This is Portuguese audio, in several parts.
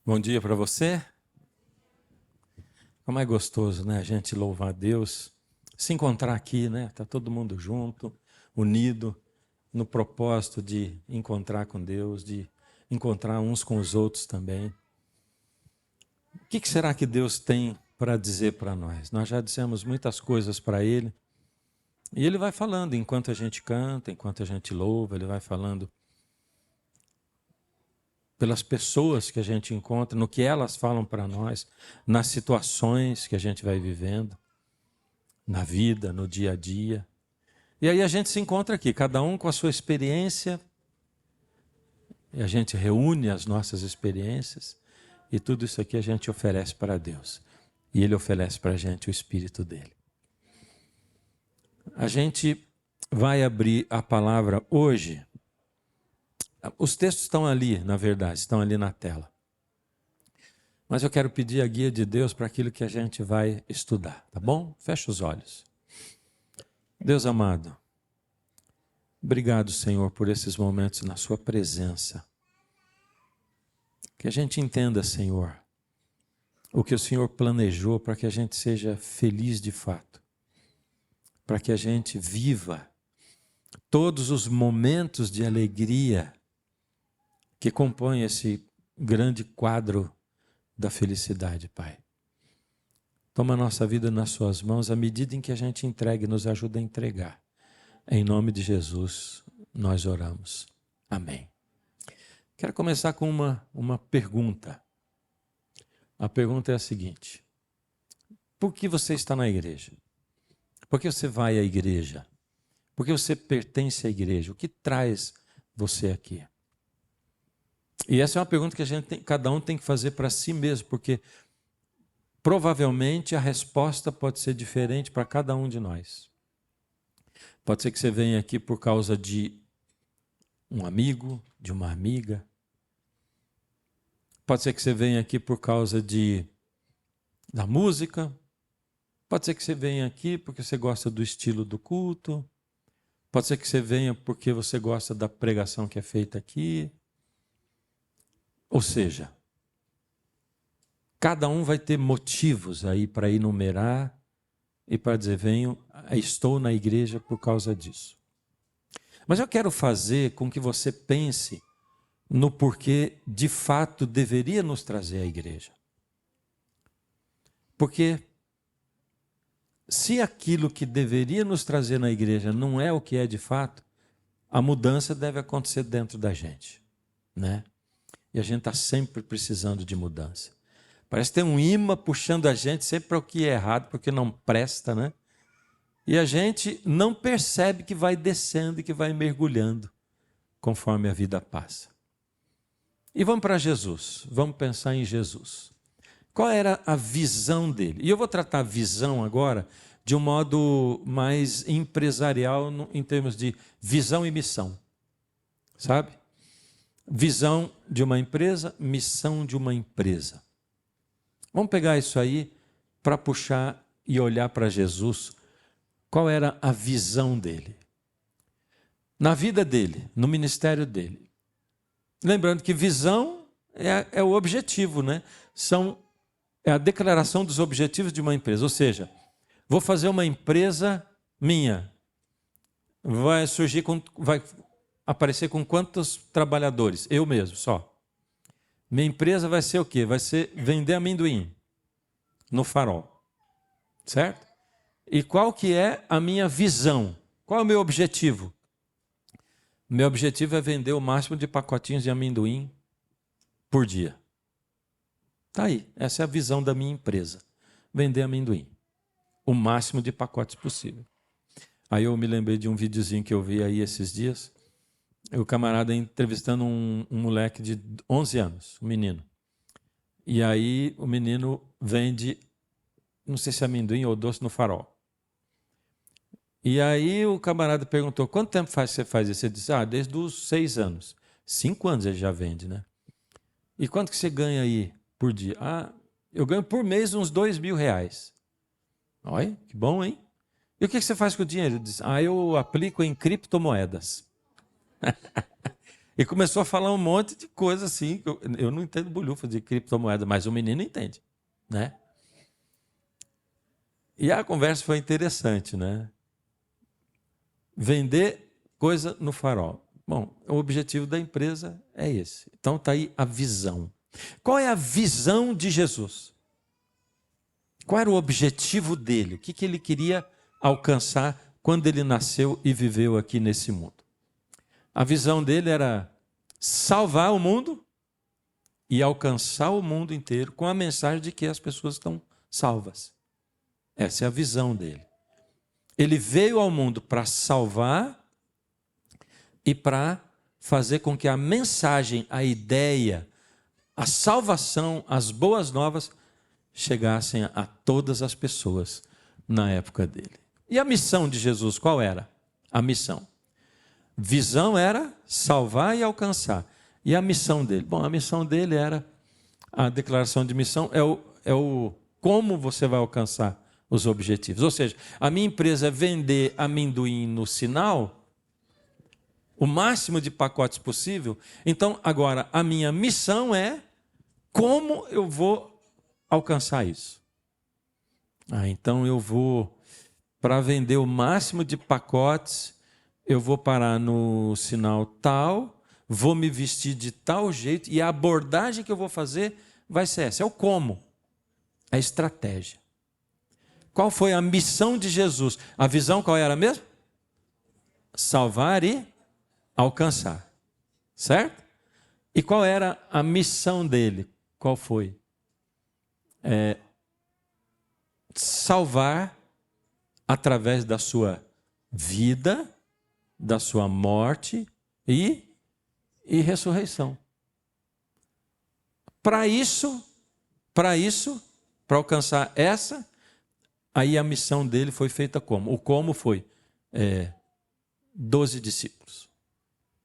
Bom dia para você. Como é gostoso, né? A gente louvar a Deus, se encontrar aqui, né? Tá todo mundo junto, unido, no propósito de encontrar com Deus, de encontrar uns com os outros também. O que será que Deus tem para dizer para nós? Nós já dissemos muitas coisas para Ele, e Ele vai falando enquanto a gente canta, enquanto a gente louva, Ele vai falando pelas pessoas que a gente encontra, no que elas falam para nós, nas situações que a gente vai vivendo, na vida, no dia a dia. E aí a gente se encontra aqui, cada um com a sua experiência, e a gente reúne as nossas experiências, e tudo isso aqui a gente oferece para Deus. E Ele oferece para a gente o Espírito dEle. A gente vai abrir a palavra hoje. Os textos estão ali, na verdade, estão ali na tela. Mas eu quero pedir a guia de Deus para aquilo que a gente vai estudar, tá bom? Fecha os olhos. Deus amado, obrigado, Senhor, por esses momentos na sua presença. Que a gente entenda, Senhor, o que o Senhor planejou para que a gente seja feliz de fato. Para que a gente viva todos os momentos de alegria que compõem esse grande quadro da felicidade, Pai. Toma a nossa vida nas suas mãos, à medida em que a gente entrega, nos ajuda a entregar. Em nome de Jesus, nós oramos. Amém. Quero começar com uma pergunta. A pergunta é a seguinte: por que você está na igreja? Por que você vai à igreja? Por que você pertence à igreja? O que traz você aqui? E essa é uma pergunta que cada um tem que fazer para si mesmo, porque provavelmente a resposta pode ser diferente para cada um de nós. Pode ser que você venha aqui por causa de um amigo, de uma amiga. Pode ser que você venha aqui por causa da música. Pode ser que você venha aqui porque você gosta do estilo do culto. Pode ser que você venha porque você gosta da pregação que é feita aqui. Ou seja, cada um vai ter motivos aí para enumerar e para dizer, estou na igreja por causa disso. Mas eu quero fazer com que você pense no porquê de fato deveria nos trazer à igreja. Porque se aquilo que deveria nos trazer na igreja não é o que é de fato, a mudança deve acontecer dentro da gente, né? E a gente está sempre precisando de mudança. Parece ter um imã puxando a gente sempre para o que é errado, porque não presta, né? E a gente não percebe que vai descendo e que vai mergulhando conforme a vida passa. E vamos para Jesus, vamos pensar em Jesus. Qual era a visão dele? E eu vou tratar a visão agora de um modo mais empresarial, em termos de visão e missão. Sabe? Visão de uma empresa, missão de uma empresa. Vamos pegar isso aí para puxar e olhar para Jesus. Qual era a visão dele? Na vida dele, no ministério dele. Lembrando que visão é o objetivo, né? É a declaração dos objetivos de uma empresa. Ou seja, vou fazer uma empresa minha. Vai aparecer com quantos trabalhadores? Eu mesmo, só. Minha empresa vai ser o quê? Vai ser vender amendoim no Farol. Certo? E qual que é a minha visão? Qual é o meu objetivo? Meu objetivo é vender o máximo de pacotinhos de amendoim por dia. Está aí, essa é a visão da minha empresa. Vender amendoim. O máximo de pacotes possível. Aí eu me lembrei de um videozinho que eu vi aí esses dias. O camarada entrevistando um moleque de 11 anos, um menino. E aí o menino vende, não sei se é amendoim ou doce no Farol. E aí o camarada perguntou, quanto tempo faz que você faz isso? Ele disse, desde os 6 anos. 5 anos ele já vende, né? E quanto que você ganha aí por dia? Eu ganho por mês uns R$2.000. Olha, que bom, hein? E o que você faz com o dinheiro? Ele disse, eu aplico em criptomoedas. E começou a falar um monte de coisa assim. Eu não entendo bolhufa de criptomoeda, mas o menino entende, né? E a conversa foi interessante, né? Vender coisa no farol. Bom, o objetivo da empresa é esse. Então está aí a visão. Qual é a visão de Jesus? Qual era o objetivo dele? O que ele queria alcançar quando ele nasceu e viveu aqui nesse mundo? A visão dele era salvar o mundo e alcançar o mundo inteiro com a mensagem de que as pessoas estão salvas. Essa é a visão dele. Ele veio ao mundo para salvar e para fazer com que a mensagem, a ideia, a salvação, as boas novas chegassem a todas as pessoas na época dele. E a missão de Jesus qual era? A missão. Visão era salvar e alcançar. E a missão dele? Bom, a missão dele era, a declaração de missão é o como você vai alcançar os objetivos. Ou seja, a minha empresa é vender amendoim no sinal, o máximo de pacotes possível. Então, agora, a minha missão é como eu vou alcançar isso. Então eu vou, para vender o máximo de pacotes, eu vou parar no sinal tal, vou me vestir de tal jeito e a abordagem que eu vou fazer vai ser essa. É o como, a estratégia. Qual foi a missão de Jesus? A visão qual era mesmo? Salvar e alcançar. Certo? E qual era a missão dele? Qual foi? Salvar através da sua vida, da sua morte e ressurreição. Para alcançar essa, aí a missão dele foi feita como? O como foi 12 discípulos.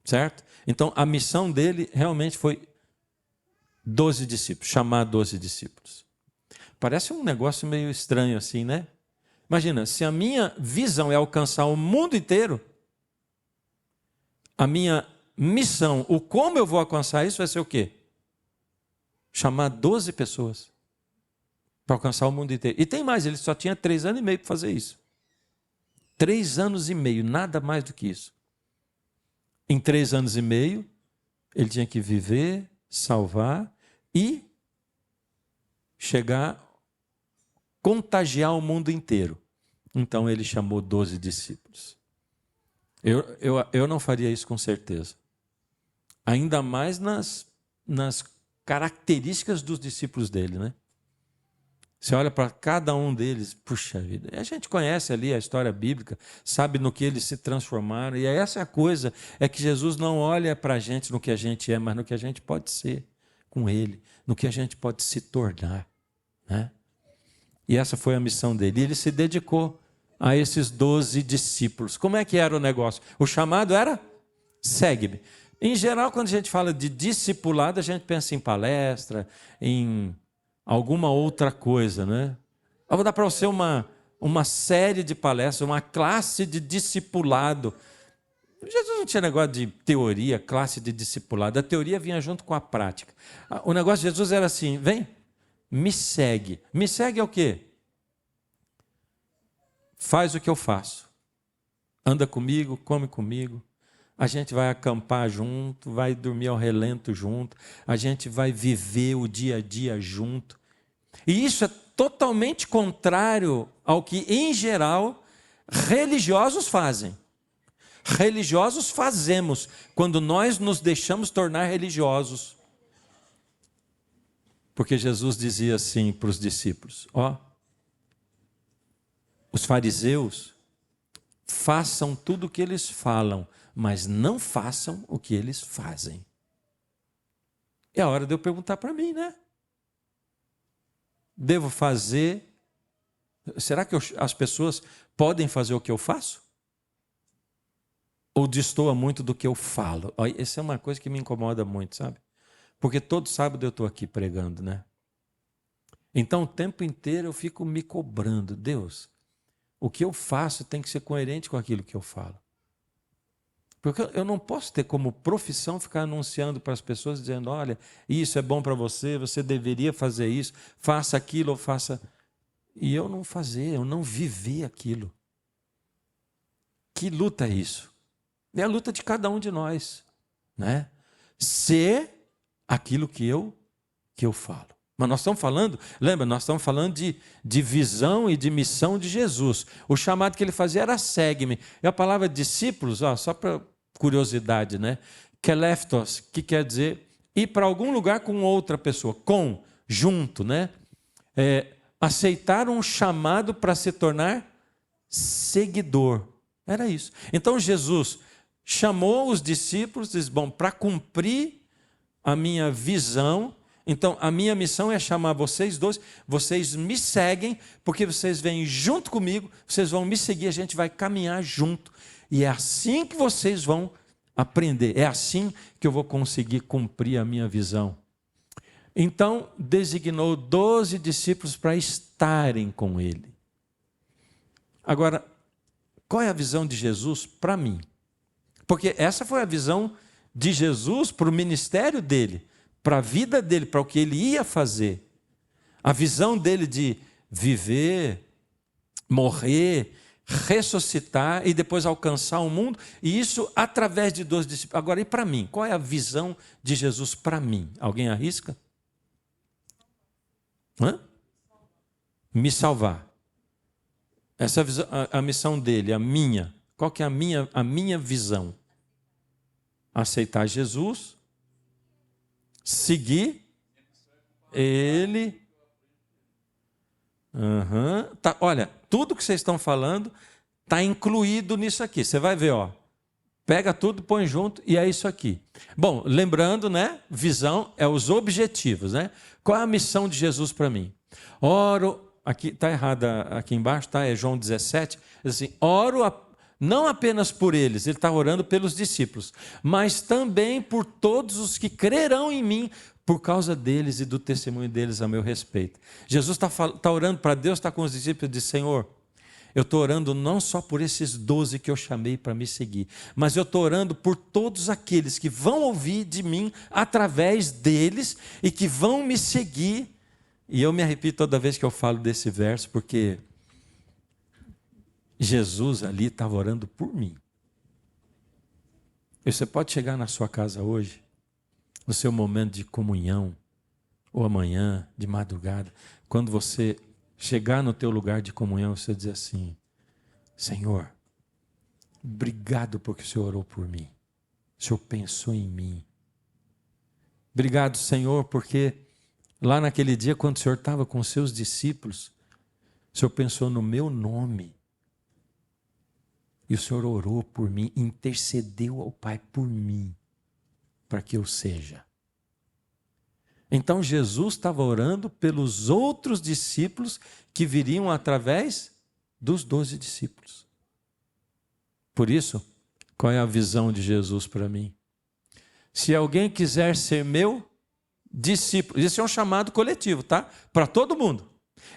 Certo? Então, a missão dele realmente foi 12 discípulos, chamar 12 discípulos. Parece um negócio meio estranho assim, né? Imagina, se a minha visão é alcançar o mundo inteiro, a minha missão, o como eu vou alcançar isso vai ser o quê? Chamar 12 pessoas para alcançar o mundo inteiro. E tem mais, ele só tinha 3 anos e meio para fazer isso. 3 anos e meio, nada mais do que isso. Em 3 anos e meio, ele tinha que viver, salvar e chegar, contagiar o mundo inteiro. Então ele chamou 12 discípulos. Eu não faria isso com certeza. Ainda mais nas características dos discípulos dele, né? Você olha para cada um deles, puxa vida, a gente conhece ali a história bíblica, sabe no que eles se transformaram, e essa é a coisa, é que Jesus não olha para a gente no que a gente é, mas no que a gente pode ser com ele, no que a gente pode se tornar, né? E essa foi a missão dele, e ele se dedicou a esses 12 discípulos. Como é que era o negócio? O chamado era, segue-me. Em geral, quando a gente fala de discipulado, a gente pensa em palestra, em alguma outra coisa, né? Eu vou dar para você uma série de palestras, uma classe de discipulado. Jesus não tinha negócio de teoria, classe de discipulado. A teoria vinha junto com a prática. O negócio de Jesus era assim, vem, me segue. Me segue é o quê? Faz o que eu faço. Anda comigo, come comigo. A gente vai acampar junto, vai dormir ao relento junto. A gente vai viver o dia a dia junto. E isso é totalmente contrário ao que, em geral, religiosos fazem. Religiosos fazemos quando nós nos deixamos tornar religiosos. Porque Jesus dizia assim para os discípulos, os fariseus façam tudo o que eles falam, mas não façam o que eles fazem. É a hora de eu perguntar para mim, né? Devo fazer? Será que as pessoas podem fazer o que eu faço? Ou destoa muito do que eu falo? Essa é uma coisa que me incomoda muito, sabe? Porque todo sábado eu estou aqui pregando, né? Então o tempo inteiro eu fico me cobrando. Deus, o que eu faço tem que ser coerente com aquilo que eu falo. Porque eu não posso ter como profissão ficar anunciando para as pessoas, dizendo, olha, isso é bom para você, você deveria fazer isso, faça aquilo ou faça... E eu não fazer, eu não viver aquilo. Que luta é isso? É a luta de cada um de nós, né? Ser aquilo que eu falo. Mas nós estamos falando, lembra, nós estamos falando de visão e de missão de Jesus. O chamado que ele fazia era segue-me. E a palavra discípulos, ó, só para curiosidade, né? Keleftos, que quer dizer ir para algum lugar com outra pessoa, com, junto, né? Aceitar um chamado para se tornar seguidor. Era isso. Então Jesus chamou os discípulos e disse, bom, para cumprir a minha visão, então a minha missão é chamar vocês dois, vocês me seguem, porque vocês vêm junto comigo, vocês vão me seguir, a gente vai caminhar junto. E é assim que vocês vão aprender, é assim que eu vou conseguir cumprir a minha visão. Então, designou 12 discípulos para estarem com ele. Agora, qual é a visão de Jesus para mim? Porque essa foi a visão de Jesus para o ministério dele, para a vida dele, para o que ele ia fazer. A visão dele de viver, morrer, ressuscitar e depois alcançar o mundo, e isso através de 12 discípulos. Agora, e para mim? Qual é a visão de Jesus para mim? Alguém arrisca? Me salvar. Essa é a missão dele, a minha. Qual que é a minha visão? Aceitar Jesus, seguir ele. Tá, olha, tudo que vocês estão falando está incluído nisso aqui. Você vai ver, ó. Pega tudo, põe junto e é isso aqui. Bom, lembrando, né? Visão é os objetivos, né? Qual é a missão de Jesus para mim? Oro, aqui está errada aqui embaixo, tá? É João 17, assim, oro não apenas por eles, ele está orando pelos discípulos, mas também por todos os que crerão em mim, por causa deles e do testemunho deles a meu respeito. Jesus está orando para Deus, está com os discípulos e diz, Senhor, eu estou orando não só por esses 12 que eu chamei para me seguir, mas eu estou orando por todos aqueles que vão ouvir de mim através deles e que vão me seguir. E eu me arrepio toda vez que eu falo desse verso, porque Jesus ali estava orando por mim. E você pode chegar na sua casa hoje, no seu momento de comunhão, ou amanhã, de madrugada, quando você chegar no teu lugar de comunhão, você diz assim, Senhor, obrigado porque o Senhor orou por mim. O Senhor pensou em mim. Obrigado, Senhor, porque lá naquele dia, quando o Senhor estava com os seus discípulos, o Senhor pensou no meu nome. E o Senhor orou por mim, intercedeu ao Pai por mim, para que eu seja. Então Jesus estava orando pelos outros discípulos que viriam através dos 12 discípulos. Por isso, qual é a visão de Jesus para mim? Se alguém quiser ser meu discípulo, isso é um chamado coletivo, tá? Para todo mundo.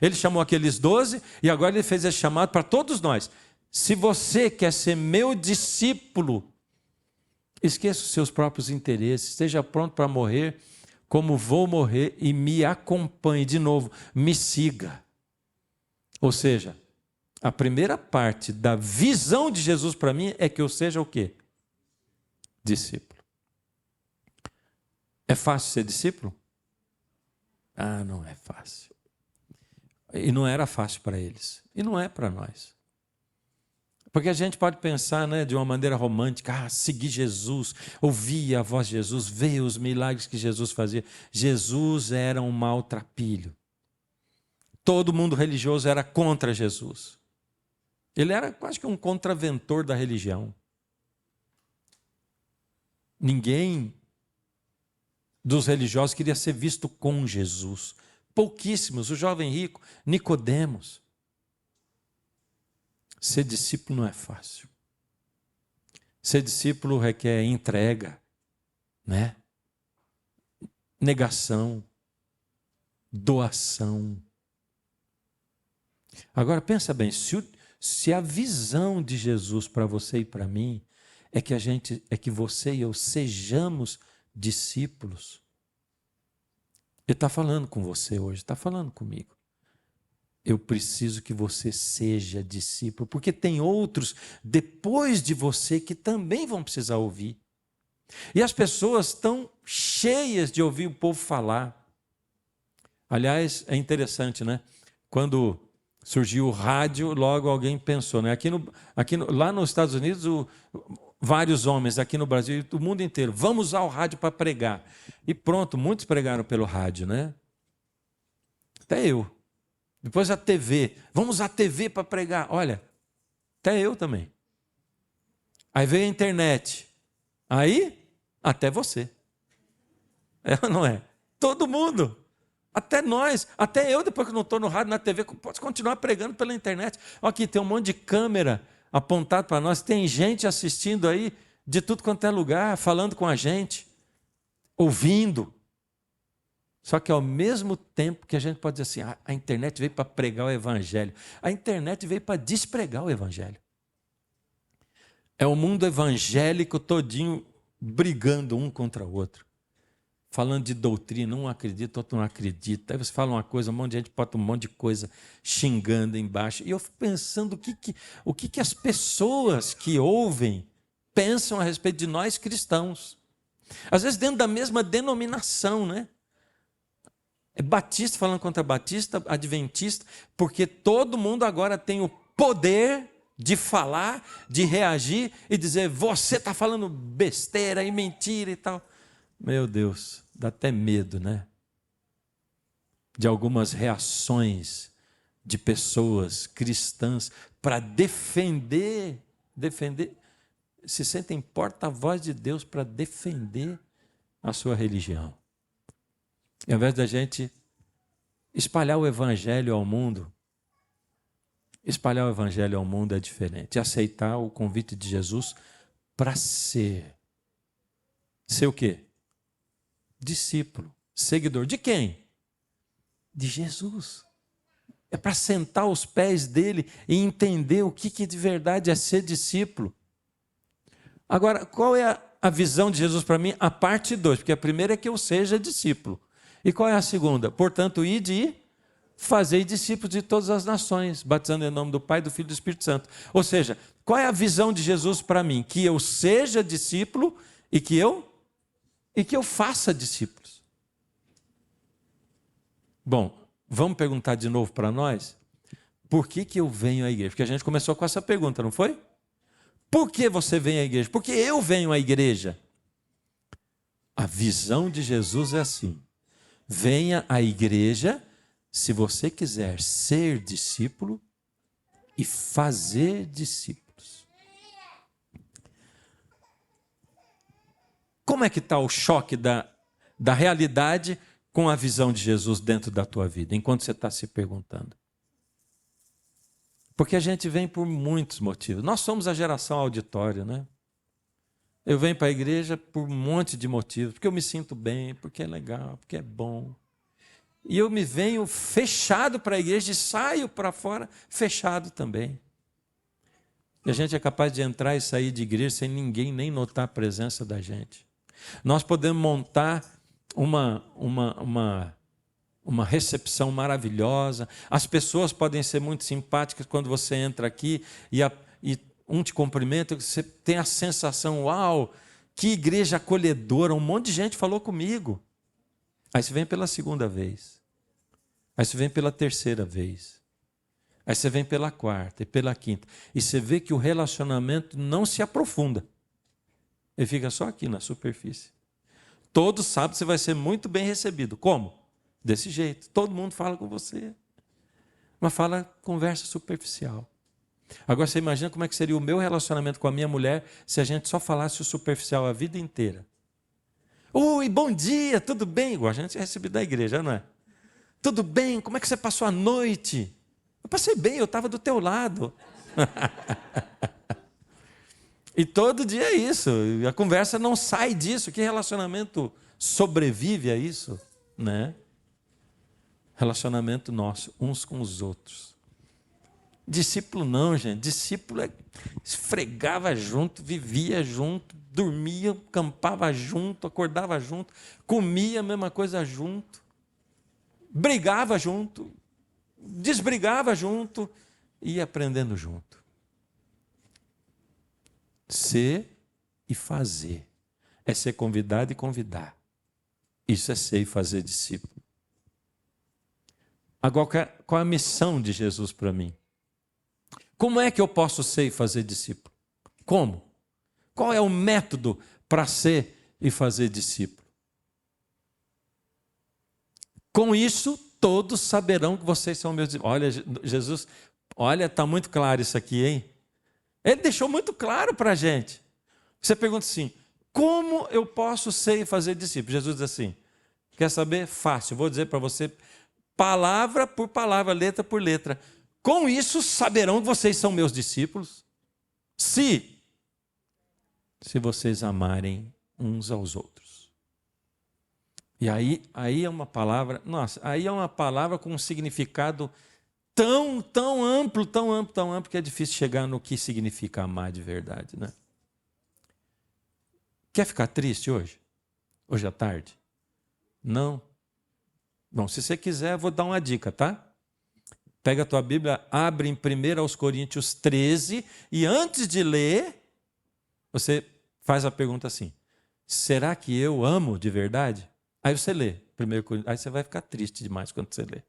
Ele chamou aqueles 12 e agora ele fez esse chamado para todos nós. Se você quer ser meu discípulo, esqueça os seus próprios interesses, esteja pronto para morrer como vou morrer e me acompanhe. De novo, me siga. Ou seja, a primeira parte da visão de Jesus para mim é que eu seja o quê? Discípulo. É fácil ser discípulo? Ah, não é fácil. E não era fácil para eles. E não é para nós. Porque a gente pode pensar, né, de uma maneira romântica, seguir Jesus, ouvir a voz de Jesus, ver os milagres que Jesus fazia. Jesus era um maltrapilho. Todo mundo religioso era contra Jesus. Ele era quase que um contraventor da religião. Ninguém dos religiosos queria ser visto com Jesus. Pouquíssimos. O jovem rico, Nicodemos. Ser discípulo não é fácil. Ser discípulo requer entrega, né? Negação, doação. Agora pensa bem, se a visão de Jesus para você e para mim é que você e eu sejamos discípulos. Ele está falando com você hoje, está falando comigo. Eu preciso que você seja discípulo, porque tem outros depois de você que também vão precisar ouvir. E as pessoas estão cheias de ouvir o povo falar. Aliás, é interessante, né? Quando surgiu o rádio, logo alguém pensou, né? Lá nos Estados Unidos, vários homens, aqui no Brasil, o mundo inteiro, vamos usar o rádio para pregar. E pronto, muitos pregaram pelo rádio, né? Até eu. Depois a TV, vamos usar a TV para pregar. Olha, até eu também. Aí veio a internet. Aí, até você. É ou não é? Todo mundo. Até nós, até eu, depois que não estou no rádio, na TV, posso continuar pregando pela internet. Aqui tem um monte de câmera apontado para nós, tem gente assistindo aí de tudo quanto é lugar, falando com a gente, ouvindo. Só que ao mesmo tempo que a gente pode dizer assim, a internet veio para pregar o evangelho, a internet veio para despregar o evangelho. É o mundo evangélico todinho brigando um contra o outro. Falando de doutrina, um acredita, outro não acredita. Aí você fala uma coisa, um monte de gente bota um monte de coisa xingando embaixo. E eu fico pensando o que as pessoas que ouvem pensam a respeito de nós cristãos. Às vezes dentro da mesma denominação, né? É batista falando contra batista, adventista, porque todo mundo agora tem o poder de falar, de reagir e dizer, você está falando besteira e mentira e tal. Meu Deus, dá até medo, né? De algumas reações de pessoas cristãs para defender, se sentem porta-voz de Deus para defender a sua religião. E ao invés da gente espalhar o evangelho ao mundo, espalhar o evangelho ao mundo é diferente. Aceitar o convite de Jesus para ser. Ser o quê? Discípulo, seguidor. De quem? De Jesus. É para sentar aos pés dele e entender o que de verdade é ser discípulo. Agora, qual é a visão de Jesus para mim? A parte 2, porque a primeira é que eu seja discípulo. E qual é a segunda? Portanto, ide e fazei discípulos de todas as nações, batizando em nome do Pai, do Filho e do Espírito Santo. Ou seja, qual é a visão de Jesus para mim? Que eu seja discípulo e que eu faça discípulos. Bom, vamos perguntar de novo para nós? Por que eu venho à igreja? Porque a gente começou com essa pergunta, não foi? Por que você vem à igreja? Porque eu venho à igreja. A visão de Jesus é assim. Venha à igreja se você quiser ser discípulo e fazer discípulos. Como é que está o choque da realidade com a visão de Jesus dentro da tua vida, enquanto você está se perguntando? Porque a gente vem por muitos motivos. Nós somos a geração auditória, né? Eu venho para a igreja por um monte de motivos, porque eu me sinto bem, porque é legal, porque é bom. E eu me venho fechado para a igreja e saio para fora fechado também. E a gente é capaz de entrar e sair de igreja sem ninguém nem notar a presença da gente. Nós podemos montar uma recepção maravilhosa. As pessoas podem ser muito simpáticas quando você entra aqui e um te cumprimenta, você tem a sensação, uau, que igreja acolhedora, um monte de gente falou comigo. Aí você vem pela segunda vez. Aí você vem pela terceira vez. Aí você vem pela quarta e pela quinta. E você vê que o relacionamento não se aprofunda. Ele fica só aqui na superfície. Todos sabem que você vai ser muito bem recebido. Como? Desse jeito. Todo mundo fala com você. Mas conversa superficial. Agora você imagina como é que seria o meu relacionamento com a minha mulher se a gente só falasse o superficial a vida inteira. Oi, bom dia, tudo bem? Igual a gente é recebido da igreja, não é? Tudo bem? Como é que você passou a noite? Eu passei bem, eu estava do teu lado. E todo dia é isso. A conversa não sai disso. Que relacionamento sobrevive a isso? Né? Relacionamento nosso, uns com os outros. Discípulo não, gente. Discípulo esfregava junto, vivia junto, dormia, acampava junto, acordava junto, comia a mesma coisa junto, brigava junto, desbrigava junto, ia aprendendo junto. Ser e fazer. É ser convidado e convidar. Isso é ser e fazer discípulo. Agora, qual é a missão de Jesus para mim? Como é que eu posso ser e fazer discípulo? Como? Qual é o método para ser e fazer discípulo? Com isso, todos saberão que vocês são meus discípulos. Olha, Jesus, olha, está muito claro isso aqui, hein? Ele deixou muito claro para a gente. Você pergunta assim, como eu posso ser e fazer discípulo? Jesus diz assim, quer saber? Fácil, vou dizer para você, palavra por palavra, letra por letra. Com isso saberão que vocês são meus discípulos, se vocês amarem uns aos outros. E aí é uma palavra, aí é uma palavra com um significado tão amplo, que é difícil chegar no que significa amar de verdade, né? Quer ficar triste hoje? Hoje à tarde? Não? Bom, se você quiser, eu vou dar uma dica, tá? Pega a tua Bíblia, abre em 1 Coríntios 13 e antes de ler, você faz a pergunta assim, será que eu amo de verdade? Aí você lê 1 Coríntios, aí você vai ficar triste demais quando você lê.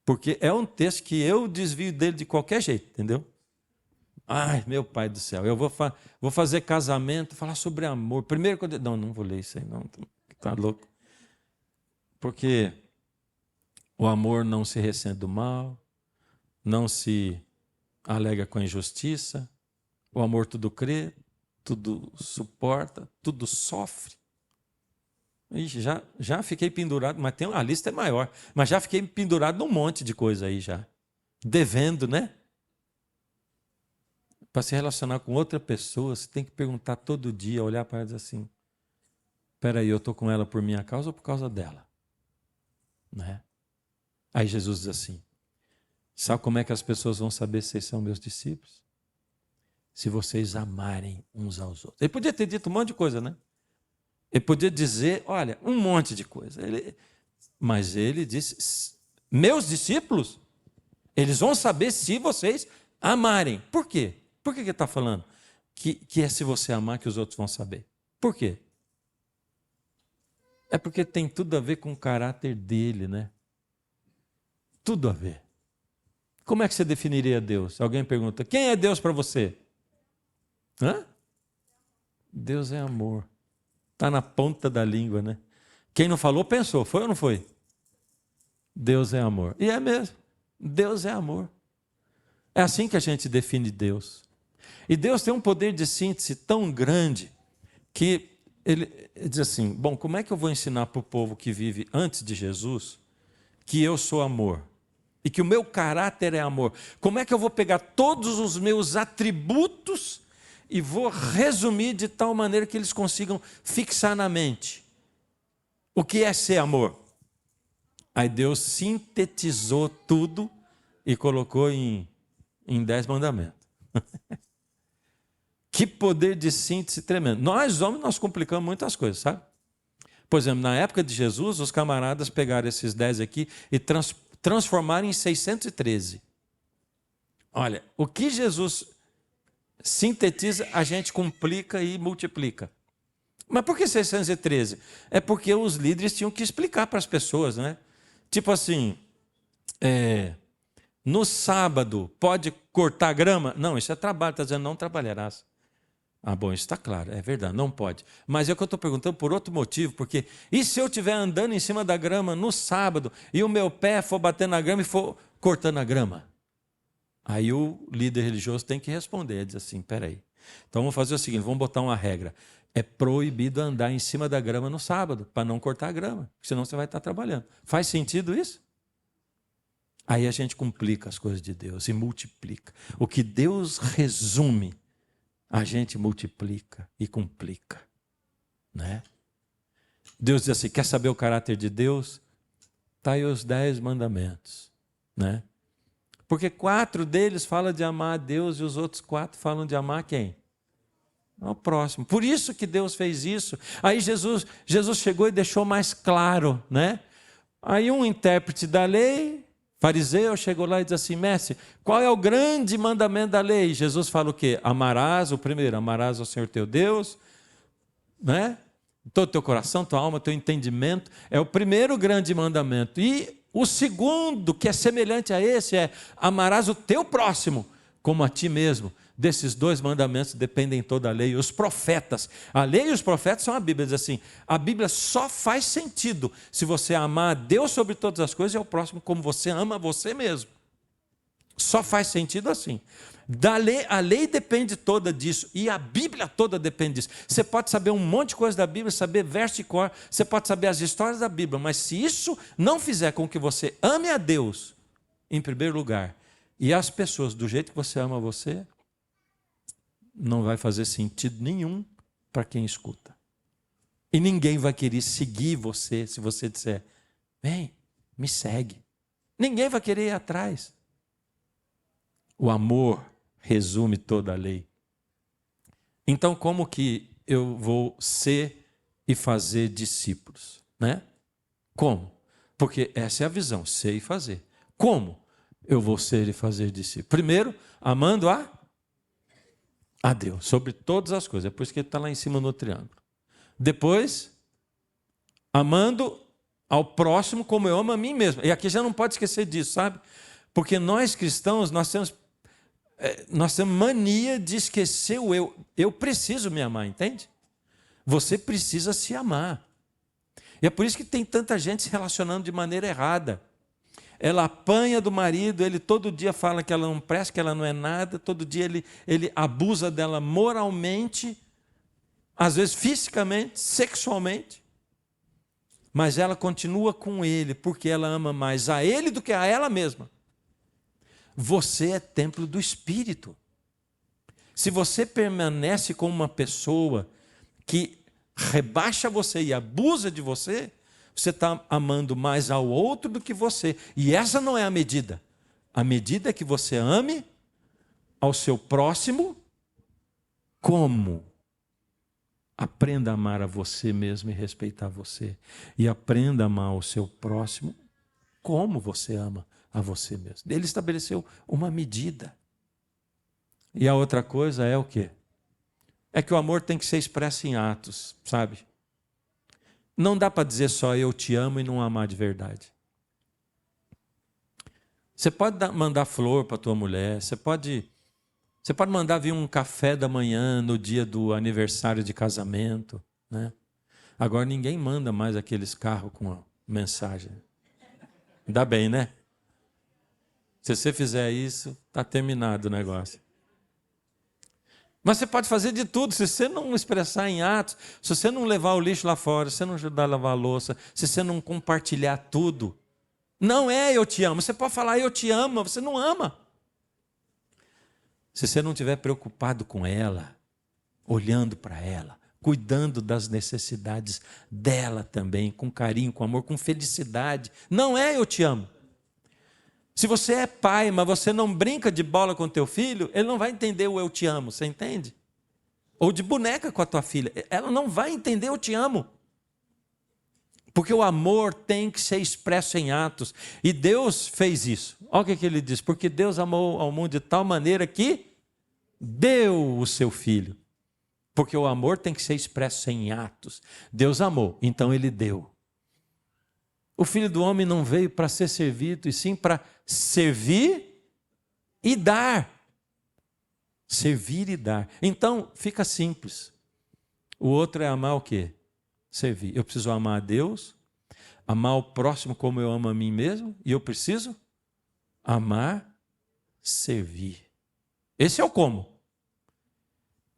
Porque é um texto que eu desvio dele de qualquer jeito, entendeu? Ai, meu pai do céu, eu vou fazer casamento, falar sobre amor. Primeiro, não vou ler isso aí, não, tá louco. Porque o amor não se ressente do mal, não se alega com a injustiça, o amor tudo crê, tudo suporta, tudo sofre. Ixi, já fiquei pendurado, mas a lista é maior, mas já fiquei pendurado num monte de coisa aí já. Devendo, né? Para se relacionar com outra pessoa, você tem que perguntar todo dia, olhar para ela e dizer assim, espera aí, eu estou com ela por minha causa ou por causa dela? Né? Aí Jesus diz assim, sabe como é que as pessoas vão saber se vocês são meus discípulos? Se vocês amarem uns aos outros. Ele podia ter dito um monte de coisa, né? Ele podia dizer, olha, um monte de coisa. Mas ele disse, meus discípulos, eles vão saber se vocês amarem. Por quê? Por que ele está falando? Que é se você amar que os outros vão saber. Por quê? É porque tem tudo a ver com o caráter dele, né? Tudo a ver. Como é que você definiria Deus? Alguém pergunta, quem é Deus para você? Hã? Deus é amor. Está na ponta da língua, né? Quem não falou, pensou. Foi ou não foi? Deus é amor. E é mesmo. Deus é amor. É assim que a gente define Deus. E Deus tem um poder de síntese tão grande que ele diz assim, bom, como é que eu vou ensinar para o povo que vive antes de Jesus que eu sou amor? E que o meu caráter é amor? Como é que eu vou pegar todos os meus atributos e vou resumir de tal maneira que eles consigam fixar na mente o que é ser amor? Aí Deus sintetizou tudo e colocou em 10 mandamentos. Que poder de síntese tremendo. Nós, homens, nós complicamos muitas coisas, sabe? Por exemplo, na época de Jesus, os camaradas pegaram esses 10 aqui e transformaram em 613. Olha, o que Jesus sintetiza, a gente complica e multiplica. Mas por que 613? É porque os líderes tinham que explicar para as pessoas, né? Tipo assim, no sábado pode cortar grama? Não, isso é trabalho, está dizendo não trabalharás. Ah, bom, isso está claro, é verdade, não pode. Mas é o que eu estou perguntando por outro motivo, porque e se eu estiver andando em cima da grama no sábado e o meu pé for batendo na grama e for cortando a grama? Aí o líder religioso tem que responder, ele diz assim, peraí, então vamos fazer o seguinte, vamos botar uma regra, é proibido andar em cima da grama no sábado, para não cortar a grama, senão você vai estar trabalhando. Faz sentido isso? Aí a gente complica as coisas de Deus e multiplica. O que Deus resume, a gente multiplica e complica, né? Deus diz assim, quer saber o caráter de Deus? Está aí os 10 mandamentos, né? Porque 4 deles falam de amar a Deus e os outros 4 falam de amar quem? Ao próximo. Por isso que Deus fez isso. Aí Jesus chegou e deixou mais claro, né? Aí um intérprete da lei, fariseu, chegou lá e disse assim: mestre, qual é o grande mandamento da lei? Jesus fala o quê? Amarás, o primeiro, amarás ao Senhor teu Deus, né? Todo teu coração, tua alma, teu entendimento, é o primeiro grande mandamento. E o segundo, que é semelhante a esse, é amarás o teu próximo como a ti mesmo. Desses 2 mandamentos dependem toda a lei e os profetas. A lei e os profetas são a Bíblia. Diz assim, a Bíblia só faz sentido se você amar a Deus sobre todas as coisas e ao próximo como você ama você mesmo. Só faz sentido assim. A lei depende toda disso e a Bíblia toda depende disso. Você pode saber um monte de coisa da Bíblia, saber verso de cor, você pode saber as histórias da Bíblia, mas se isso não fizer com que você ame a Deus em primeiro lugar e as pessoas do jeito que você ama você, não vai fazer sentido nenhum para quem escuta. E ninguém vai querer seguir você se você disser: vem, me segue. Ninguém vai querer ir atrás. O amor resume toda a lei. Então, como que eu vou ser e fazer discípulos, né? Como? Porque essa é a visão, ser e fazer. Como eu vou ser e fazer discípulos? Primeiro, amando a Deus, sobre todas as coisas. É por isso que ele está lá em cima no triângulo. Depois, amando ao próximo como eu amo a mim mesmo. E aqui já não pode esquecer disso, sabe? Porque nós cristãos, nós temos mania de esquecer o eu. Eu preciso me amar, entende? Você precisa se amar. E é por isso que tem tanta gente se relacionando de maneira errada. Ela apanha do marido, ele todo dia fala que ela não presta, que ela não é nada, todo dia ele abusa dela moralmente, às vezes fisicamente, sexualmente, mas ela continua com ele, porque ela ama mais a ele do que a ela mesma. Você é templo do Espírito. Se você permanece com uma pessoa que rebaixa você e abusa de você, você está amando mais ao outro do que você. E essa não é a medida. A medida é que você ame ao seu próximo como? Aprenda a amar a você mesmo e respeitar você. E aprenda a amar o seu próximo como você ama a você mesmo. Ele estabeleceu uma medida. E a outra coisa é o quê? É que o amor tem que ser expresso em atos, sabe? Não dá para dizer só eu te amo e não amar de verdade. Você pode mandar flor para a tua mulher, você pode mandar vir um café da manhã no dia do aniversário de casamento, né? Agora ninguém manda mais aqueles carros com a mensagem. Ainda bem, né? Se você fizer isso, está terminado o negócio. Mas você pode fazer de tudo, se você não expressar em atos, se você não levar o lixo lá fora, se você não ajudar a lavar a louça, se você não compartilhar tudo. Não é eu te amo, você pode falar eu te amo, mas você não ama. Se você não estiver preocupado com ela, olhando para ela, cuidando das necessidades dela também, com carinho, com amor, com felicidade, não é eu te amo. Se você é pai, mas você não brinca de bola com teu filho, ele não vai entender o eu te amo, você entende? Ou de boneca com a tua filha, ela não vai entender eu te amo. Porque o amor tem que ser expresso em atos. E Deus fez isso. Olha o que ele diz. Porque Deus amou ao mundo de tal maneira que deu o seu filho. Porque o amor tem que ser expresso em atos. Deus amou, então ele deu. O Filho do Homem não veio para ser servido, e sim para servir e dar. Servir e dar. Então, fica simples. O outro é amar o quê? Servir. Eu preciso amar a Deus, amar o próximo como eu amo a mim mesmo, e eu preciso amar, servir. Esse é o como.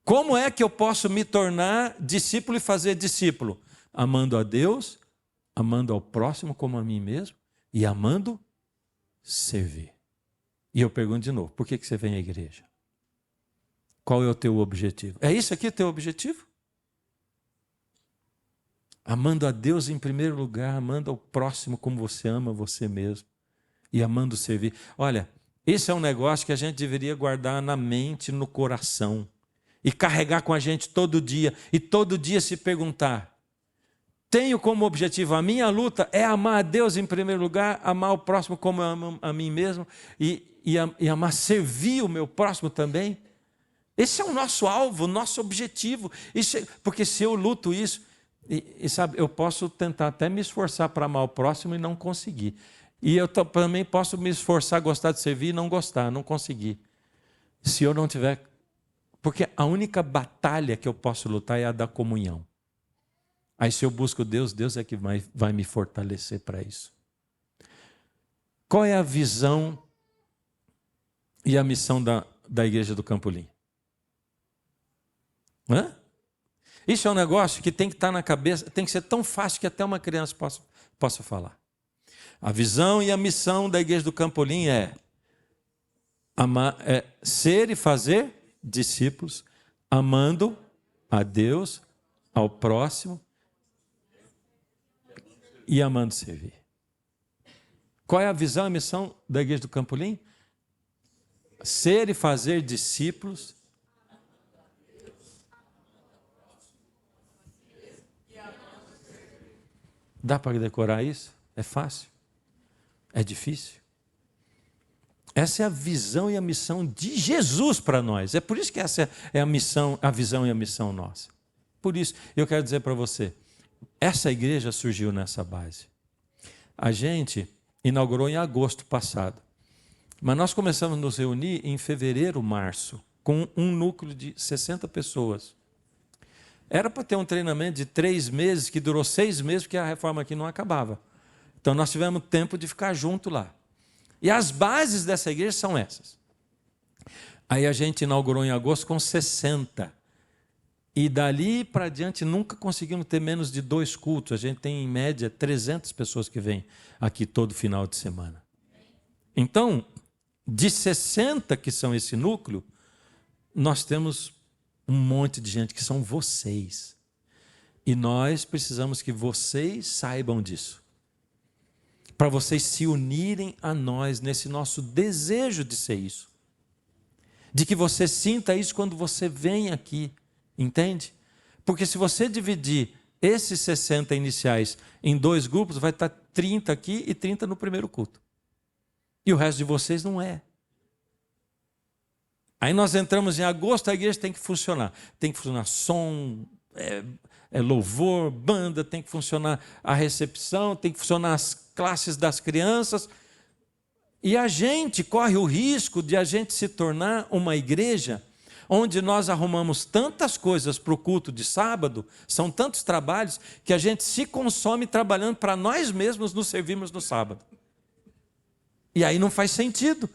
Como é que eu posso me tornar discípulo e fazer discípulo? Amando a Deus, amando ao próximo como a mim mesmo e amando servir. E eu pergunto de novo, por que você vem à igreja? Qual é o teu objetivo? É isso aqui o teu objetivo? Amando a Deus em primeiro lugar, amando ao próximo como você ama você mesmo e amando servir. Olha, Esse é um negócio que a gente deveria guardar na mente, no coração, e carregar com a gente todo dia, e todo dia se perguntar: tenho como objetivo, a minha luta é amar a Deus em primeiro lugar, amar o próximo como eu amo a mim mesmo, e amar, servir o meu próximo também? Esse é o nosso alvo, o nosso objetivo. Porque se eu luto isso, sabe, eu posso tentar até me esforçar para amar o próximo e não conseguir. E eu também posso me esforçar a gostar de servir e não gostar, não conseguir. Se eu não tiver... Porque a única batalha que eu posso lutar é a da comunhão. Aí se eu busco Deus, Deus é que vai me fortalecer para isso. Qual é a visão e a missão da Igreja do Campolim? Isso é um negócio que tem que estar na cabeça, tem que ser tão fácil que até uma criança possa falar. A visão e a missão da Igreja do Campolim é ser e fazer discípulos, amando a Deus, ao próximo e amando servir. Qual é a visão e a missão da Igreja do Campolim? Ser e fazer discípulos. Dá para decorar isso? É fácil? É difícil? Essa é a visão e a missão de Jesus para nós. É por isso que essa é a missão, a visão e a missão nossa. Por isso, eu quero dizer para você, essa igreja surgiu nessa base. A gente inaugurou em agosto passado, mas nós começamos a nos reunir em fevereiro, março, com um núcleo de 60 pessoas. Era para ter um treinamento de 3 meses, que durou 6 meses, porque a reforma aqui não acabava. Então nós tivemos tempo de ficar junto lá. E as bases dessa igreja são essas. Aí a gente inaugurou em agosto com 60. E dali para diante nunca conseguimos ter menos de 2 cultos. A gente tem em média 300 pessoas que vêm aqui todo final de semana. Então, de 60 que são esse núcleo, nós temos um monte de gente que são vocês. E nós precisamos que vocês saibam disso. Para vocês se unirem a nós nesse nosso desejo de ser isso. De que você sinta isso quando você vem aqui. Entende? Porque se você dividir esses 60 iniciais em 2 grupos, vai estar 30 aqui e 30 no primeiro culto. E o resto de vocês não é. Aí nós entramos em agosto, a igreja tem que funcionar. Tem que funcionar som, louvor, banda, tem que funcionar a recepção, tem que funcionar as classes das crianças. E a gente corre o risco de a gente se tornar uma igreja onde nós arrumamos tantas coisas para o culto de sábado, são tantos trabalhos, que a gente se consome trabalhando para nós mesmos nos servirmos no sábado. E aí não faz sentido.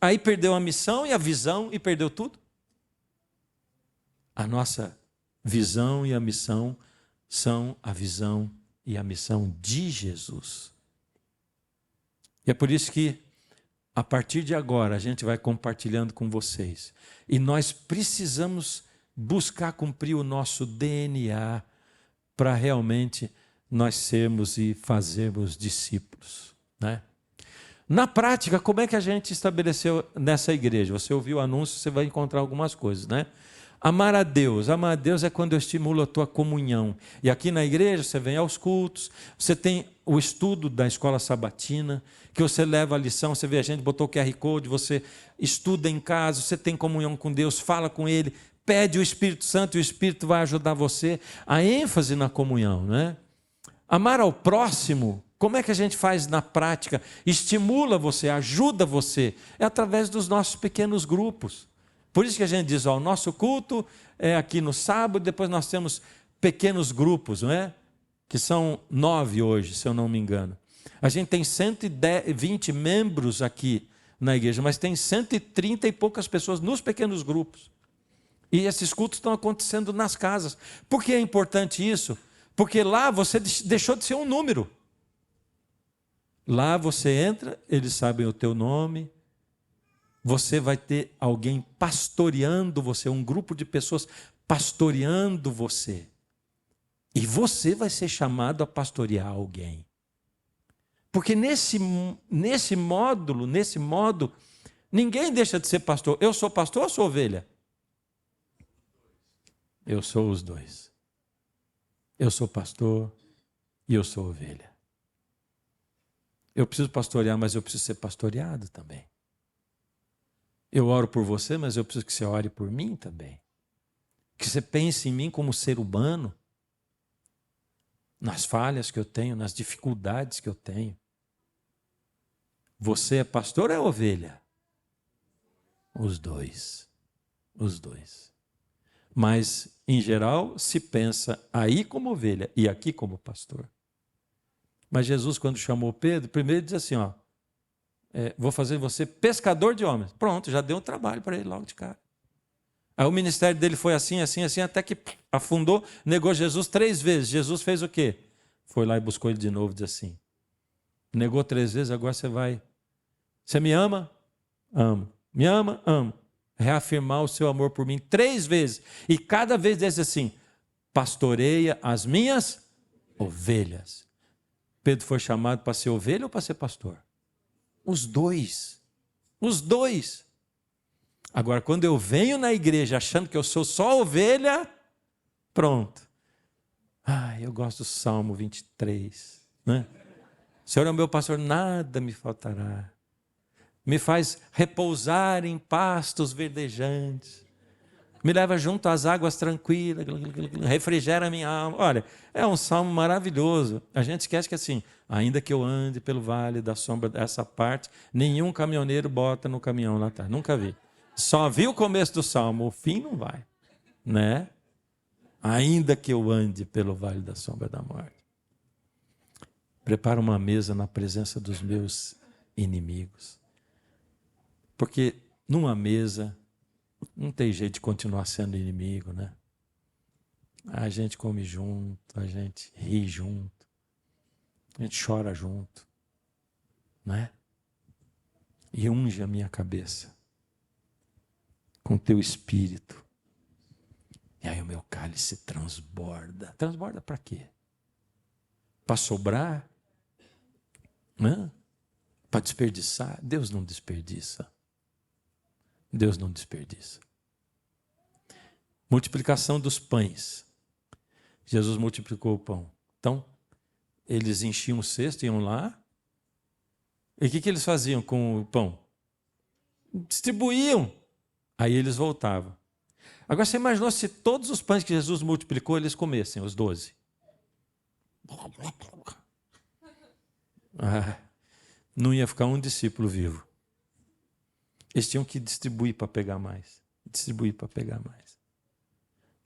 Aí perdeu a missão e a visão e perdeu tudo. A nossa visão e a missão são a visão e a missão de Jesus. E é por isso que, a partir de agora, a gente vai compartilhando com vocês. E nós precisamos buscar cumprir o nosso DNA para realmente nós sermos e fazermos discípulos, né? Na prática, como é que a gente estabeleceu nessa igreja? Você ouviu o anúncio, você vai encontrar algumas coisas, né? Amar a Deus é quando eu estimulo a tua comunhão. E aqui na igreja você vem aos cultos, você tem o estudo da escola sabatina, que você leva a lição, você vê a gente botou o QR Code, você estuda em casa, você tem comunhão com Deus, fala com Ele, pede o Espírito Santo e o Espírito vai ajudar você. A ênfase na comunhão, né? Amar ao próximo, como é que a gente faz na prática? Estimula você, ajuda você, é através dos nossos pequenos grupos. Por isso que a gente diz, ó, o nosso culto é aqui no sábado, depois nós temos pequenos grupos, não é? Que são 9 hoje, se eu não me engano. A gente tem 120 membros aqui na igreja, mas tem 130 e poucas pessoas nos pequenos grupos. E esses cultos estão acontecendo nas casas. Por que é importante isso? Porque lá você deixou de ser um número. Lá você entra, eles sabem o teu nome, você vai ter alguém pastoreando você, um grupo de pessoas pastoreando você. E você vai ser chamado a pastorear alguém. Porque nesse modo, Ninguém deixa de ser pastor. Eu sou pastor ou sou ovelha? Eu sou os dois. Eu sou pastor e eu sou ovelha. Eu preciso pastorear, mas eu preciso ser pastoreado também. Eu oro por você, mas eu preciso que você ore por mim também. Que você pense em mim como ser humano, nas falhas que eu tenho, nas dificuldades que eu tenho. Você é pastor ou é ovelha? Os dois. Os dois. Mas, em geral, se pensa aí como ovelha e aqui como pastor. Mas Jesus, quando chamou Pedro, primeiro diz assim, ó, vou fazer você pescador de homens. Pronto, já deu um trabalho para ele logo de cara. Aí o ministério dele foi assim, assim, assim, até que afundou, negou Jesus 3 vezes. Jesus fez o quê? Foi lá e buscou ele de novo, diz assim, negou 3 vezes, agora você vai. Você me ama? Amo. Me ama? Amo. Reafirmar o seu amor por mim 3 vezes. E cada vez diz assim, pastoreia as minhas ovelhas. Pedro foi chamado para ser ovelha ou para ser pastor? Os dois. Os dois. Agora, quando eu venho na igreja achando que eu sou só ovelha, pronto. Eu gosto do Salmo 23. Né? O Senhor é o meu pastor, nada me faltará. Me faz repousar em pastos verdejantes. Me leva junto às águas tranquilas, refrigera a minha alma. Olha, é um salmo maravilhoso. A gente esquece que assim, ainda que eu ande pelo vale da sombra dessa parte, nenhum caminhoneiro bota no caminhão lá atrás. Nunca vi. Só vi o começo do salmo, o fim não vai. Né? Ainda que eu ande pelo vale da sombra da morte. Prepara uma mesa na presença dos meus inimigos. Porque numa mesa não tem jeito de continuar sendo inimigo, né? A gente come junto, a gente ri junto, a gente chora junto, né? E unge a minha cabeça com teu espírito. E aí o meu cálice transborda. Transborda para quê? Para sobrar? Para desperdiçar? Deus não desperdiça. Deus não desperdiça. Multiplicação dos pães. Jesus multiplicou o pão. Então, eles enchiam o cesto, iam lá. E o que eles faziam com o pão? Distribuíam. Aí eles voltavam. Agora, você imaginou se todos os pães que Jesus multiplicou, eles comessem, os 12? Não ia ficar um discípulo vivo. Eles tinham que distribuir para pegar mais. Distribuir para pegar mais.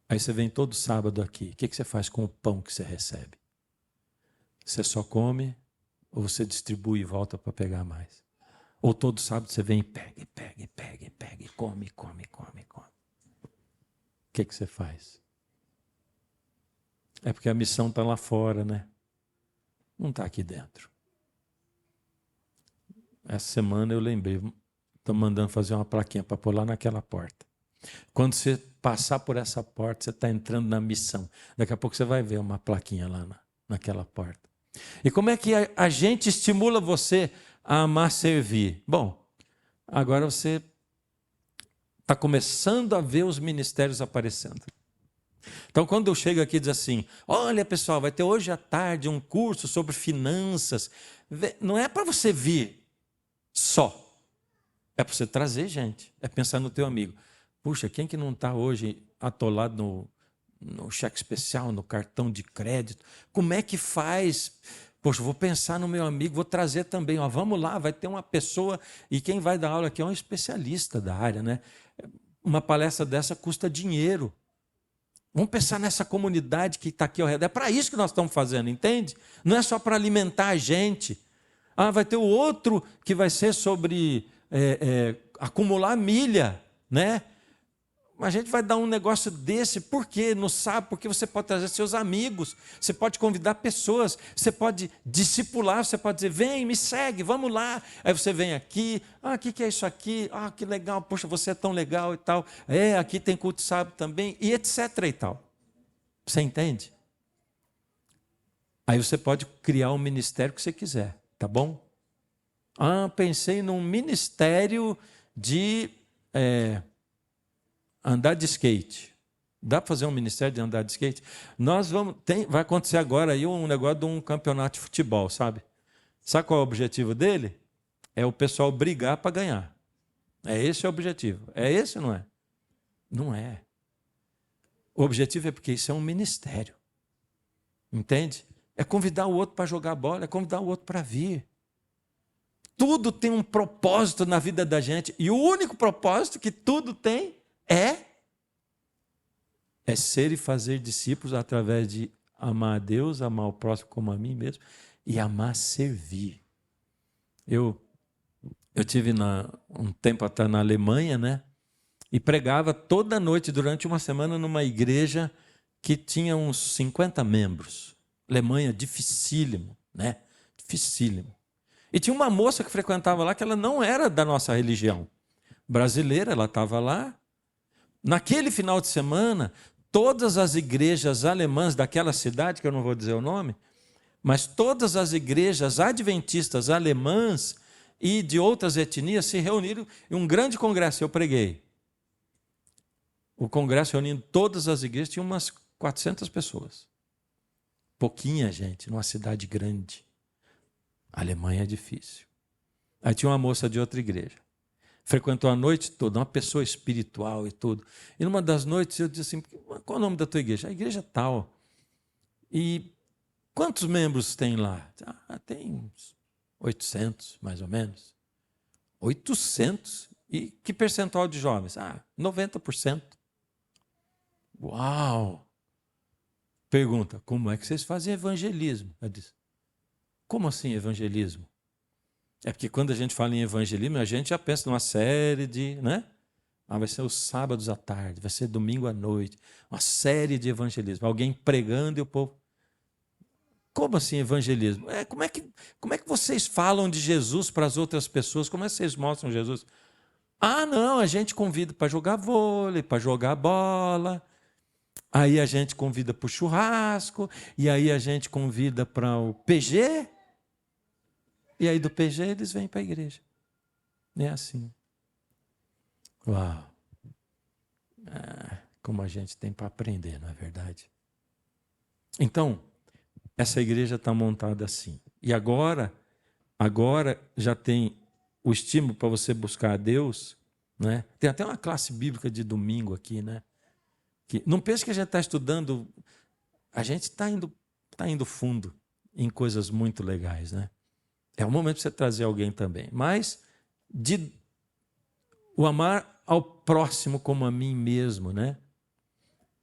Aí você vem todo sábado aqui. O que você faz com o pão que você recebe? Você só come ou você distribui e volta para pegar mais? Ou todo sábado você vem e pega, pega, pega, pega, come, come, come, come. O que você faz? É porque a missão está lá fora, né? Não está aqui dentro. Essa semana eu lembrei, estou mandando fazer uma plaquinha para pôr lá naquela porta. Quando você passar por essa porta, você está entrando na missão. Daqui a pouco você vai ver uma plaquinha lá naquela porta. E como é que a gente estimula você a amar servir? Bom, agora você está começando a ver os ministérios aparecendo. Então, quando eu chego aqui e diz assim, olha pessoal, vai ter hoje à tarde um curso sobre finanças. Não é para você vir só. É para você trazer gente. É pensar no teu amigo. Puxa, quem que não está hoje atolado no cheque especial, no cartão de crédito? Como é que faz? Poxa, vou pensar no meu amigo, vou trazer também. Ó, vamos lá, vai ter uma pessoa, e quem vai dar aula aqui é um especialista da área, né? Uma palestra dessa custa dinheiro. Vamos pensar nessa comunidade que está aqui ao redor. É para isso que nós estamos fazendo, entende? Não é só para alimentar a gente. Vai ter o outro que vai ser sobre acumular milha, né? A gente vai dar um negócio desse, por quê? Não sabe, porque você pode trazer seus amigos, você pode convidar pessoas, você pode discipular, você pode dizer, vem, me segue, vamos lá. Aí você vem aqui, o que é isso aqui? Que legal, poxa, você é tão legal e tal. Aqui tem culto sábado também, e etc. e tal. Você entende? Aí você pode criar o ministério que você quiser, tá bom? Pensei num ministério de andar de skate. Dá para fazer um ministério de andar de skate? Vai acontecer agora aí um negócio de um campeonato de futebol, sabe? Sabe qual é o objetivo dele? É o pessoal brigar para ganhar. É esse o objetivo. É esse ou não é? Não é. O objetivo é porque isso é um ministério. Entende? É convidar o outro para jogar bola, é convidar o outro para vir. Tudo tem um propósito na vida da gente. E o único propósito que tudo tem é ser e fazer discípulos através de amar a Deus, amar o próximo como a mim mesmo e amar servir. Eu tive um tempo atrás na Alemanha, né? E pregava toda noite durante uma semana numa igreja que tinha uns 50 membros. Alemanha, dificílimo, né? Dificílimo. E tinha uma moça que frequentava lá que ela não era da nossa religião. Brasileira, ela estava lá. Naquele final de semana, todas as igrejas alemãs daquela cidade, que eu não vou dizer o nome, mas todas as igrejas adventistas alemãs e de outras etnias se reuniram em um grande congresso. Eu preguei. O congresso reunindo todas as igrejas, tinha umas 400 pessoas. Pouquinha gente, numa cidade grande. A Alemanha é difícil. Aí tinha uma moça de outra igreja. Frequentou a noite toda, uma pessoa espiritual e tudo. E numa das noites eu disse assim, qual é o nome da tua igreja? A igreja tal. E quantos membros tem lá? Tem uns 800, mais ou menos. 800? E que percentual de jovens? 90%. Uau! Pergunta, como é que vocês fazem evangelismo? Eu disse, como assim evangelismo? É porque quando a gente fala em evangelismo, a gente já pensa numa série de, né? Vai ser os sábados à tarde, vai ser domingo à noite, uma série de evangelismo, alguém pregando e o povo... Como assim evangelismo? Como é que vocês falam de Jesus para as outras pessoas? Como é que vocês mostram Jesus? Não, a gente convida para jogar vôlei, para jogar bola, aí a gente convida para o churrasco, e aí a gente convida para o PG, e aí do PG eles vêm para a igreja. É assim. Uau! Como a gente tem para aprender, não é verdade? Então, essa igreja está montada assim. E agora já tem o estímulo para você buscar a Deus, né? Tem até uma classe bíblica de domingo aqui, né? Que, não pense que a gente está estudando, a gente está indo fundo em coisas muito legais, né? É o momento de você trazer alguém também. Mas o amar ao próximo como a mim mesmo, né?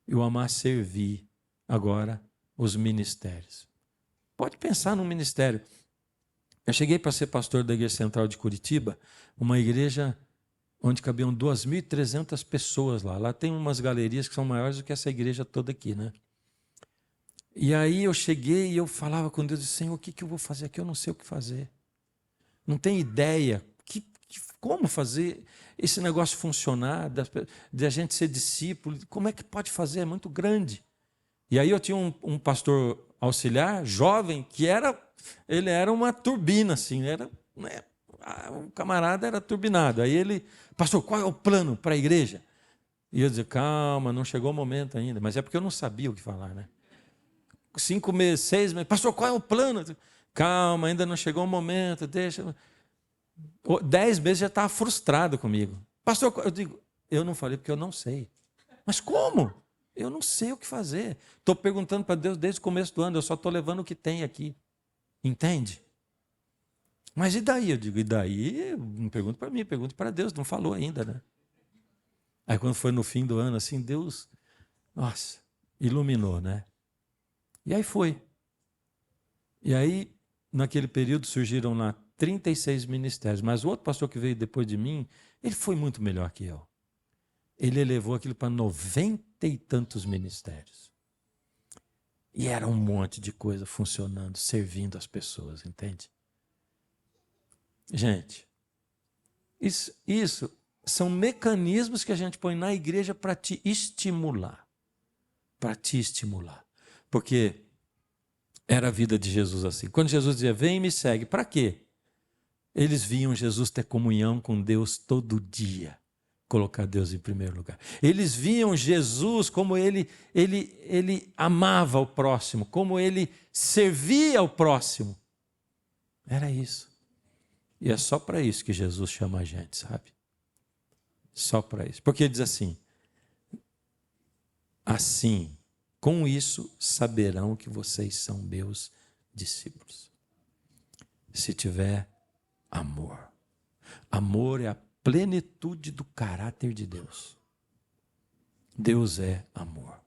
E o amar servir agora os ministérios. Pode pensar num ministério. Eu cheguei para ser pastor da Igreja Central de Curitiba, uma igreja onde cabiam 2.300 pessoas lá. Lá tem umas galerias que são maiores do que essa igreja toda aqui, né? E aí eu cheguei e eu falava com Deus, Senhor, o que eu vou fazer aqui? Eu não sei o que fazer. Não tenho ideia. Como fazer esse negócio funcionar, de a gente ser discípulo? Como é que pode fazer? É muito grande. E aí eu tinha um pastor auxiliar, jovem, que ele era uma turbina, assim, né? O camarada era turbinado. Aí ele, pastor, qual é o plano para a igreja? E eu dizia, calma, não chegou o momento ainda. Mas é porque eu não sabia o que falar, né? 5 meses, 6 meses, pastor, qual é o plano? Calma, ainda não chegou o momento, deixa. 10 meses já estava frustrado comigo. Pastor, eu digo, eu não falei porque eu não sei. Mas como? Eu não sei o que fazer. Estou perguntando para Deus desde o começo do ano, eu só estou levando o que tem aqui. Entende? Mas e daí? Eu digo, e daí? Não pergunto para mim, pergunto para Deus, não falou ainda, né? Aí quando foi no fim do ano, assim, Deus, nossa, iluminou, né? E aí foi. E aí, naquele período, surgiram lá 36 ministérios. Mas o outro pastor que veio depois de mim, ele foi muito melhor que eu. Ele elevou aquilo para 90 e tantos ministérios. E era um monte de coisa funcionando, servindo as pessoas, entende? Gente, isso são mecanismos que a gente põe na igreja para te estimular. Para te estimular. Porque era a vida de Jesus assim. Quando Jesus dizia, vem e me segue, para quê? Eles viam Jesus ter comunhão com Deus todo dia, colocar Deus em primeiro lugar. Eles viam Jesus como ele amava o próximo, como ele servia ao próximo. Era isso. E é só para isso que Jesus chama a gente, sabe? Só para isso. Porque ele diz assim, com isso saberão que vocês são meus discípulos. Se tiver amor. Amor é a plenitude do caráter de Deus. Deus é amor.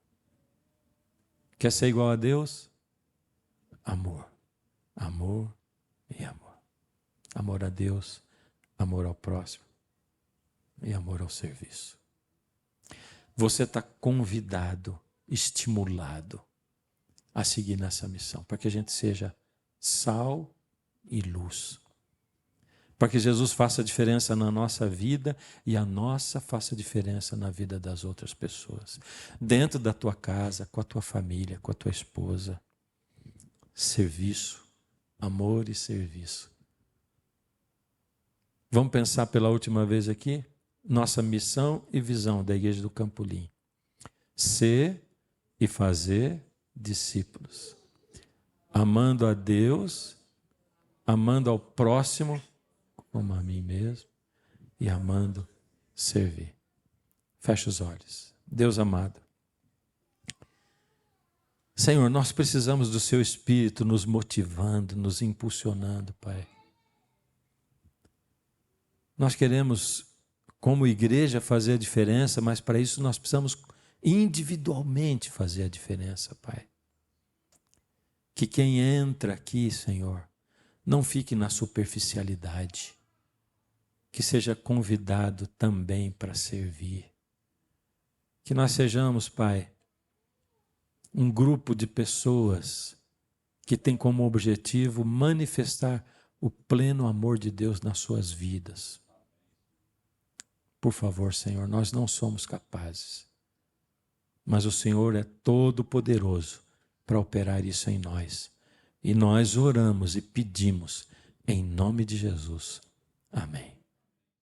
Quer ser igual a Deus? Amor. Amor e amor. Amor a Deus, amor ao próximo e amor ao serviço. Você está convidado, estimulado a seguir nessa missão, para que a gente seja sal e luz. Para que Jesus faça diferença na nossa vida e a nossa faça diferença na vida das outras pessoas. Dentro da tua casa, com a tua família, com a tua esposa. Serviço, amor e serviço. Vamos pensar pela última vez aqui? Nossa missão e visão da Igreja do Campolim. Ser e fazer discípulos. Amando a Deus, amando ao próximo, como a mim mesmo, e amando servir. Feche os olhos. Deus amado. Senhor, nós precisamos do Seu Espírito nos motivando, nos impulsionando, Pai. Nós queremos, como igreja, fazer a diferença, mas para isso nós precisamos individualmente fazer a diferença, Pai. Que quem entra aqui, Senhor, não fique na superficialidade, que seja convidado também para servir. Que nós sejamos, Pai, um grupo de pessoas que tem como objetivo manifestar o pleno amor de Deus nas suas vidas. Por favor, Senhor, nós não somos capazes, mas o Senhor é todo-poderoso para operar isso em nós. E nós oramos e pedimos em nome de Jesus. Amém.